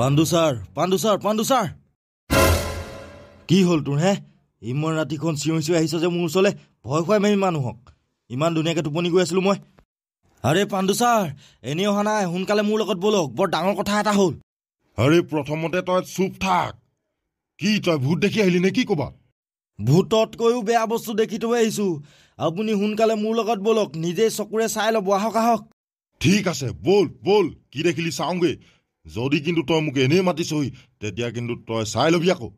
Pandu sir কি হ'ল তোৰ হে ইমান ৰাতিখন চিঞৰি আহিছ যে মোৰ ওচৰলৈ ভয় খুৱাই মাৰিম মানুহক ইমান ধুনীয়াকৈ টোপনি গৈ আছিলো মই আৰে পাণ্ডু ছাৰ এনেই অহা নাই সোনকালে মোৰ লগত বলক বৰ ডাঙৰ কথা এটা হ'ল আৰে প্ৰথমতে তই চুপ থাক কি তই ভূত দেখি আহিলি নে কি ক'বা ভূততকৈও বেয়া বস্তু দেখি থৈ আহিছো আপুনি সোনকালে মোৰ লগত বলক নিজেই চকুৰে চাই ল'ব আহক ঠিক আছে বল কি দেখিলি চাওঁগে যদি কিন্তু তই মোক এনেই মাতিছহি তেতিয়া কিন্তু তই চাই ল'বি আকৌ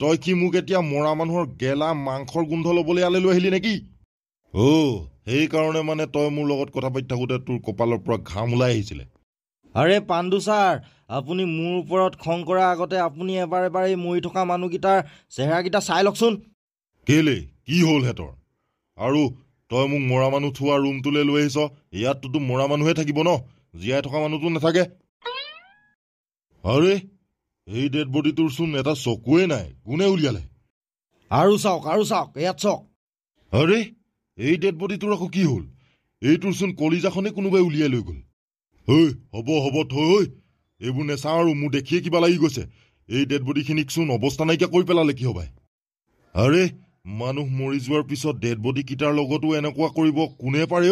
তই কি মোক এতিয়া মৰা মানুহৰ গেলা মাংসৰ গোন্ধ ল'বলৈ আলে লৈ আহিলি নেকি সেইকাৰণে মানে তই মোৰ লগত কথা পাতি থাকোঁতে তোৰ কপালৰ পৰা ঘাম ওলাই আহিছিলে আৰে পাণ্ডু ছাৰ আপুনি মোৰ ওপৰত খং কৰাৰ আগতে আপুনি এবাৰ এই মৰি থকা মানুহকেইটাৰ চেহেৰাকেইটা চাই লওকচোন কেলে কি হ'ল হেতৰ আৰু তই মোক মৰা মানুহ থোৱা ৰুমটোলৈ লৈ আহিছ ইয়াততো মৰা মানুহে থাকিব ন জীয়াই থকা মানুহটো নাথাকে আৰে এই ডেড বডিটোৰ চোন এটা চকুৱে নাই কোনে উলিয়ালে আৰু চাওক ইয়াত চাওক আৰে এই ডেড বডিটোৰ আকৌ কি হ'ল এইটোৰ চোন কলিজাখনে কোনোবাই উলিয়াই লৈ গ'ল হ'ব থৈ এইবোৰ নেচাওঁ আৰু মোৰ দেখিয়ে কিবা লাগি গৈছে এই ডেড বডিখিনিক চোন অৱস্থা নাইকিয়া কৰি পেলালে কি হবাই আৰে মানুহ মৰি যোৱাৰ পিছত ডেড বডি কেইটাৰ লগতো এনেকুৱা কৰিব কোনে পাৰে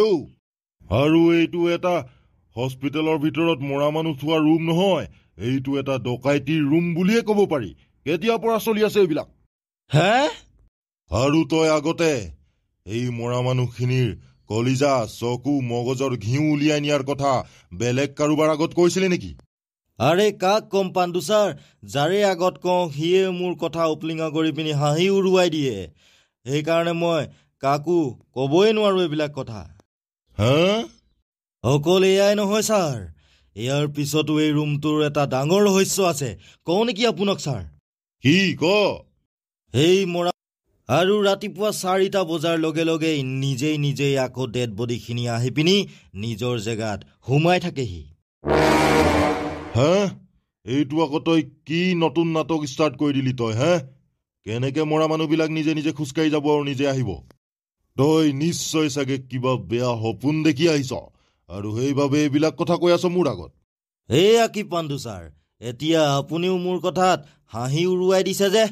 আৰু এইটো এটা হস্পিটেলৰ ভিতৰত মৰা মানুহ থোৱা ৰুম নহয় এইটো এটা ডকাইতিৰ ৰুম বুলিয়ে ক'ব পাৰি কেতিয়াৰ পৰা চলি আছে এইবিলাক আৰু তই আগতে এই মৰা মানুহখিনিৰ কলিজা চকু মগজৰ ঘিউ উলিয়াই নিয়াৰ কথা বেলেগ কাৰোবাৰ আগত কৈছিলে নেকি আৰে কাক কম পাণ্ডু ছাৰ যাৰে আগত কওঁ সিয়ে মোৰ কথা উপলিঙা কৰি পিনি হাঁহি উৰুৱাই দিয়ে সেইকাৰণে মই কাকো ক'বই নোৱাৰো এইবিলাক কথা অকল এয়াই নহয় ছাৰ ইয়াৰ পিছতো এই ৰুমটোৰ এটা ডাঙৰ ৰহস্য আছে কওঁ নেকি আপোনাক ছাৰ কি ক এই মৰা আৰু ৰাতিপুৱা 4টা বজাৰ লগে লগে নিজেই আকৌ ডেড বডিখিনি আহি পিনি নিজৰ জেগাত সোমাই থাকেহি এইটো আকৌ তই কি নতুন নাটক ষ্টাৰ্ট কৰি দিলি তই কেনেকে মৰা মানুহবিলাক নিজে খোজকাঢ়ি যাব আৰু নিজে আহিব তই নিশ্চয় চাগে কিবা বেয়া সপোন দেখি আহিছ আৰু সেইবাবে এইবিলাক কথা কৈ আছ মোৰ আগত এয়া কি পাণ্ডু ছাৰ এতিয়া আপুনিও মোৰ কথাত হাঁহি উৰুৱাই দিছে যে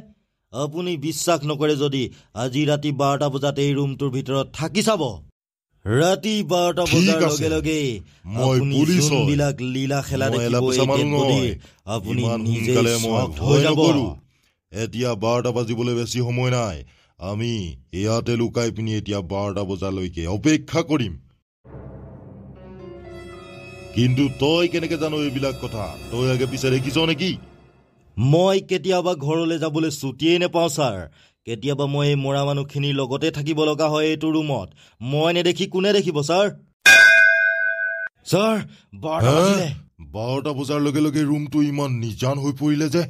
আপুনি বিশ্বাস নকৰে যদি আজি ৰাতি 12টা বজাত এই ৰুমটোৰ ভিতৰত থাকি চাব ৰাতি 12টা বজাৰ লগে লগে আপুনি যোনবিলাক লীলা খেলা দেখিব আপুনি নিজে চখ হৈ যাব এতিয়া 12টা বাজিবলৈ বেছি সময় নাই আমি ইয়াতে লুকাই পিনি এতিয়া 12টা বজালৈকে অপেক্ষা কৰিম কিন্তু তই কেনেকে জানো এইবিলাক কথা তই আগে পিছে দেখিছ নেকি মই কেতিয়াবা ঘৰলৈ যাবলৈ ছুটিয়েই নেপাওঁ ছাৰ কেতিয়াবা মই এই মৰা মানুহখিনিৰ লগতে থাকিব লগা হয় এইটো ৰুমত মই নেদেখি কোনে দেখিব ছাৰ 12টা বজাৰ লগে লগে ৰুমটো ইমান নিজান হৈ পৰিলে যে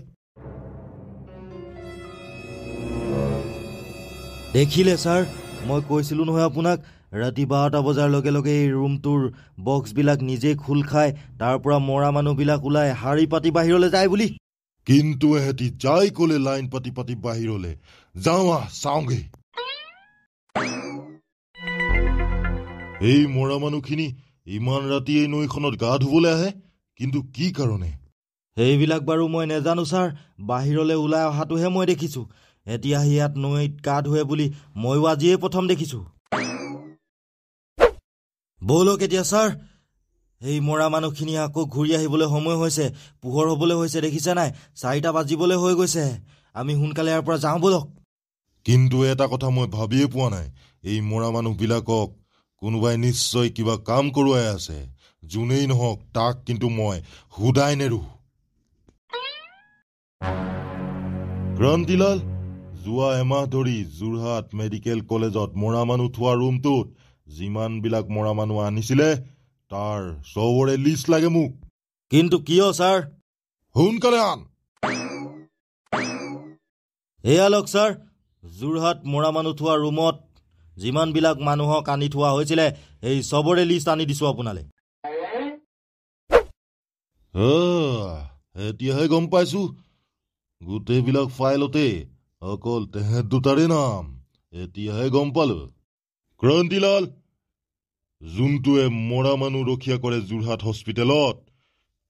দেখিলে ছাৰ মই কৈছিলো নহয় আপোনাক ৰাতি 12টা বজাৰ লগে লগে এই ৰুমটোৰ বক্সবিলাক নিজেই খোল খাই তাৰ পৰা মৰা মানুহবিলাক ওলাই শাৰী পাতি বাহিৰলৈ যায় বুলি কিন্তু এহেঁতি যাই কলে লাইন পাতি বাহিৰলে যাওঁ চাওঁগে এই মৰা মানুহখিনি ইমান ৰাতি এই নৈখনত গা ধুবলৈ আহে কিন্তু কি কাৰণে সেইবিলাক বাৰু মই নেজানো ছাৰ বাহিৰলৈ ওলাই অহাটোহে মই দেখিছো এতিয়া ইয়াত নৈত গা ধুৱে বুলি ময়ো আজিয়ে প্ৰথম দেখিছো বলক এতিয়া ছাৰ এই মৰা মানুহখিনি আকৌ ঘূৰি আহিবলৈ সময় হৈছে পোহৰ হ'বলৈ হৈছে দেখিছে নাই 4টা বাজিবলৈ হৈ গৈছে আমি সোনকালে ইয়াৰ পৰা যাওঁ বলক কিন্তু এটা কথা মই ভাবিয়ে পোৱা নাই এই মৰা মানুহবিলাকক কোনোবাই নিশ্চয় কিবা কাম কৰোৱাই আছে যোনেই নহওক তাক কিন্তু মই হুদাই নেৰো ক্ৰান্তিলাল যোৱা এমাহ ধৰি যোৰহাট মেডিকেল কলেজত মৰা মানুহ থোৱা ৰুমটোত যিমানবিলাক মৰা মানুহ আনিছিলে তাৰ চবৰে লিষ্ট লাগে মোক কিন্তু কিয় ছাৰ সোনকালে আন এয়া লওক ছাৰ যোৰহাট মৰা মানুহ থোৱা ৰুমত যিমানবিলাক মানুহক আনি থোৱা হৈছিলে এই চবৰে লিষ্ট আনি দিছো আপোনালৈ এতিয়াহে গম পাইছো গোটেইবিলাক ফাইলতে অকল তেহেঁত দুটাৰে নাম এতিয়াহে গম পালো ক্ৰান্তিলাল যোনটোৱে মৰা মানুহ ৰক্ষা কৰে যোৰহাট হস্পিটেলত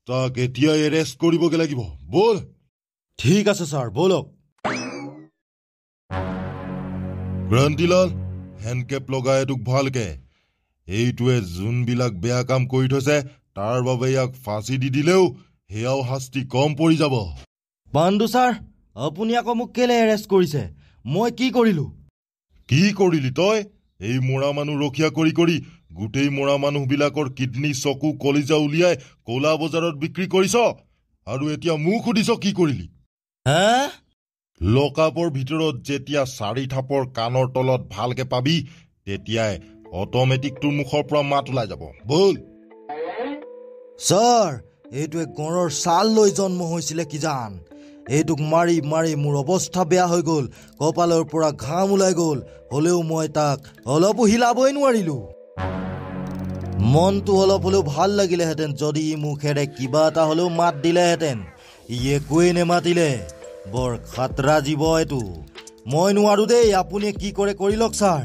তাক এতিয়াই এৰেষ্ট কৰিবগে লাগিব বল ঠিক আছে ছাৰ বলক ক্ৰান্তিলাল হেণ্ডকেপ লগাই তোক ভালকে এইটোৱে যোনবিলাক বেয়া কাম কৰি থৈছে তাৰ বাবে ইয়াক ফাঁচি দি দিলেও সেয়াও শাস্তি কম পৰি যাব পাণ্ডু ছাৰ আপুনি আকৌ মোক কেলে এৰেষ্ট কৰিছে মই কি কৰিলো কি কৰিলি তই এই মৰা মানুহ ৰক্ষা কৰি কৰি গোটেই মৰা মানুহবিলাকৰ কিডনী চকু কলিজা উলিয়াই কলা বজাৰত বিক্ৰী কৰিছ আৰু এতিয়া মোক সুধিছ কি কৰিলি হা লকআপৰ ভিতৰত যেতিয়া 4 থাপৰ কাণৰ তলত ভালকে পাবি তেতিয়াই অট'মেটিক তোৰ মুখৰ পৰা মাত ওলাই যাব বল ছাৰ এইটোৱে গঁড়ৰ ছাল লৈ জন্ম হৈছিলে কি জান এইটোক মাৰি মাৰি মোৰ অৱস্থা বেয়া হৈ গ'ল কপালৰ পৰা ঘাম ওলাই গ'ল হ'লেও মই তাক অলপো হিলাবই নোৱাৰিলো মনটো অলপ হ'লেও ভাল লাগিলেহেঁতেন যদি মুখেৰে কিবা এটা হ'লেও মাত দিলেহেঁতেন ই একোৱেই নেমাতিলে বৰ খাতৰা জীৱ এইটো মই নোৱাৰো দেই আপুনি কি কৰে কৰি লওক ছাৰ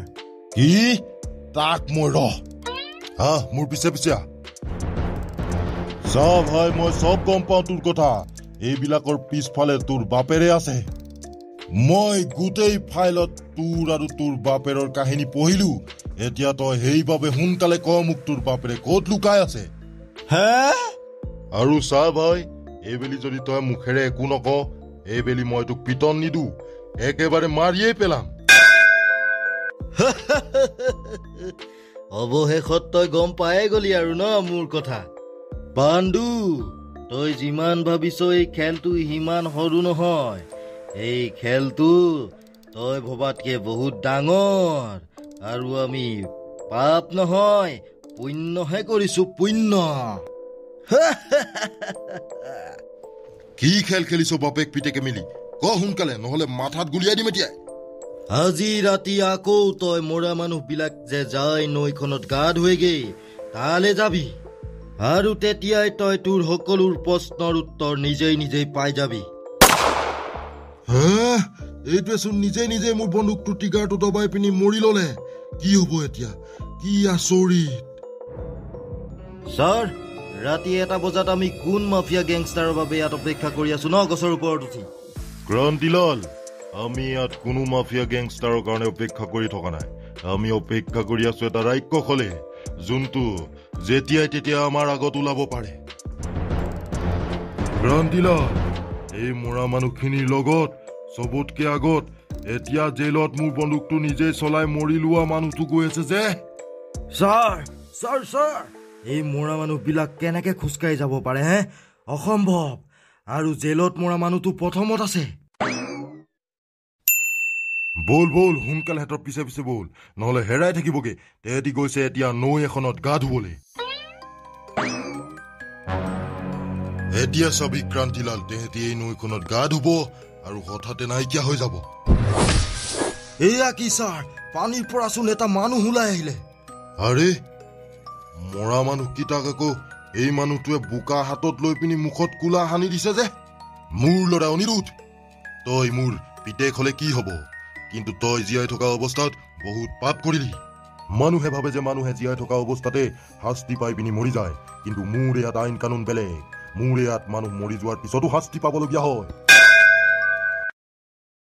কি তাক মই মোৰ পিছে পিছে চব হয় মই চব গম পাওঁ তোৰ কথা এইবিলাকৰ পিছফালে তোৰ বাপেৰে আছে মই গোটেই ফাইলত তোৰ আৰু তোৰ বাপেৰৰ কাহিনী পঢ়িলো এতিয়া তই সেইবাবে সোনকালে ক মোক তোৰ বাপেৰে ক'ত লুকাই আছে হে আৰু চা ভাই এইবেলি যদি তই মুখেৰে একো নক এইবেলি মই তোক পিটন নিদো একেবাৰে মাৰিয়েই পেলাম অৱশেষত তই গম পায়ে গলি আৰু ন মোৰ কথা পাণ্ডু তই যিমান ভাবিছ এই খেলটো সিমান সৰু নহয় এই খেলটো তই ভবাতকে বহুত ডাঙৰ আৰু আমি পাপ নহয় পুণ্যহে কৰিছো পুণ্য কি খেল খেলিছ বাপেক পিতেকে মিলি ক সোনকালে নহলে মাথাত গুলিয়াই দিম এতিয়া আজি ৰাতি আকৌ তই মৰা মানুহবিলাক যে যায় নৈখনত গা ধুৱেগে তালে যাবি আৰু তেতিয়াই তই তোৰ সকলোৰ প্ৰশ্নৰ উত্তৰ নিজেই নিজেই পাই যাবি এইটোৱেচোন নিজে নিজে মোৰ বন্দুকটো টিগাৰটো দবাই পিনি মৰি ললে কি হব এতিয়া কি আচৰিত ছাৰ ৰাতি 1 বজাত আমি কোন মাফিয়া গেংষ্টাৰৰ বাবে ইয়াত অপেক্ষা কৰি আছো ন গছৰ ওপৰত উঠি ক্ৰান্তিলাল আমি ইয়াত কোনো মাফিয়া গেংষ্টাৰৰ কাৰণে অপেক্ষা কৰি থকা নাই আমি অপেক্ষা কৰি আছো এটা ৰাক্ষসলে যোনটো যেতিয়াই তেতিয়া আমাৰ আগত ওলাব পাৰে ক্ৰান্তিলাল এই মৰা মানুহখিনিৰ লগত চবতকে আগত এতিয়া জেলত মোৰ বন্দুকটো নিজেই চলাই মৰি লোৱা মানুহটো গৈ আছে যে ছাৰ ছাৰ ছাৰ এই মৰা মানুহবিলাক কেনেকে খোজকাঢ়ি যাব পাৰে হে অসম্ভৱ আৰু জেলত মৰা মানুহটো প্ৰথমত আছে বল বল সোনকালে হেঁতৰ পিছে পিছে বল নহলে হেৰাই থাকিবগে তেহেঁতি গৈছে এতিয়া নৈ এখনত গা ধুবলৈ এতিয়া চাবি ক্ৰান্তিলাল তেহেঁতি এই নৈখনত গা ধুব আৰু হঠাতে নাইকিয়া হৈ যাব এয়া কি ছাৰ পানীৰ পৰা চোন এটা মানুহ ওলাই আহিলে আৰে মৰা মানুহকেইটাক আকৌ এই মানুহটোৱে বোকা হাতত লৈ পিনি মুখত কোলা সানি দিছে যে মোৰ ল'ৰা অনিৰুদ্ধ তই মোৰ পিতেক হলে কি হব কিন্তু তই জীয়াই থকা অৱস্থাত বহুত পাপ কৰিলি মানুহে ভাবে যে মানুহে জীয়াই থকা অৱস্থাতে শাস্তি পাই পিনি মৰি যায় কিন্তু মোৰ ইয়াত আইন কানুন বেলেগ মোৰ ইয়াত মানুহ মৰি যোৱাৰ পিছতো শাস্তি পাবলগীয়া হয়